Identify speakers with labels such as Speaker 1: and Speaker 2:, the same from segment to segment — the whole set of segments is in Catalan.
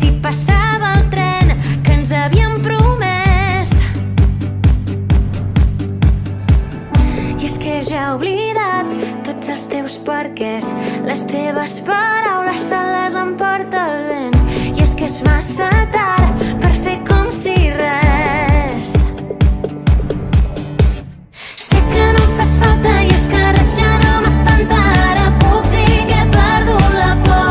Speaker 1: si passava el tren que ens havíem promès. I és que ja he oblidat tots els teus perquès, les teves paraules se les emporta el vent. I és que és massa tard per fer com si res. Sé que no em fas falta i és que res ja no m'espanta. Ara puc dir que he perdut la por.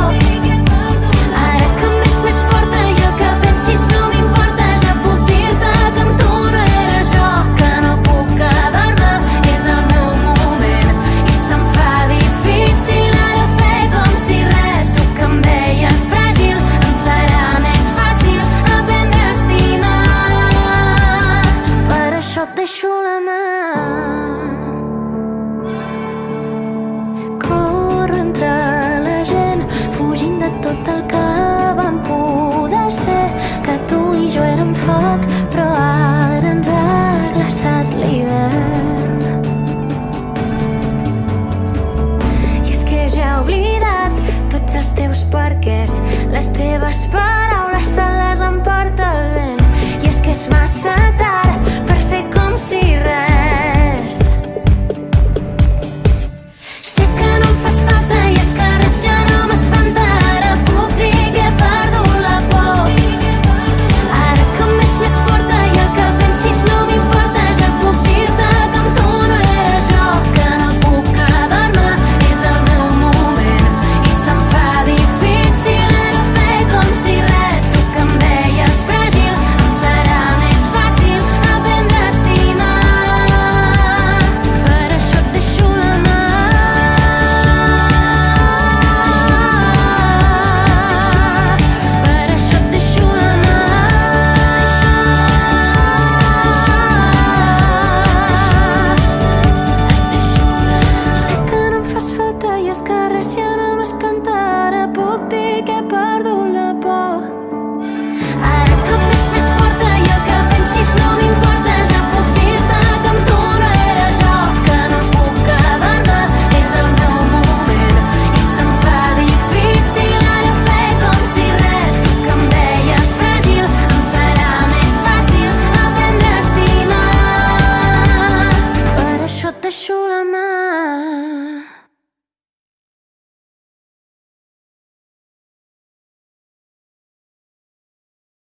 Speaker 1: Ara que em veig més forta i el que pensis no m'importa. Ja puc dir-te que amb tu no era jo, que no puc quedar-me, és el meu moment. I se'm fa difícil ara fer com si res. Tu que em veies fràgil, em serà més fàcil aprendre a estimar. Per això et deixo la mà. Corro entre la gent, fugint de tot el que vam poder ser. Que tu i jo érem foc, però ara ens ha glaçat l'hivern. I és que ja he oblidat tots els teus perquès, les teves paraules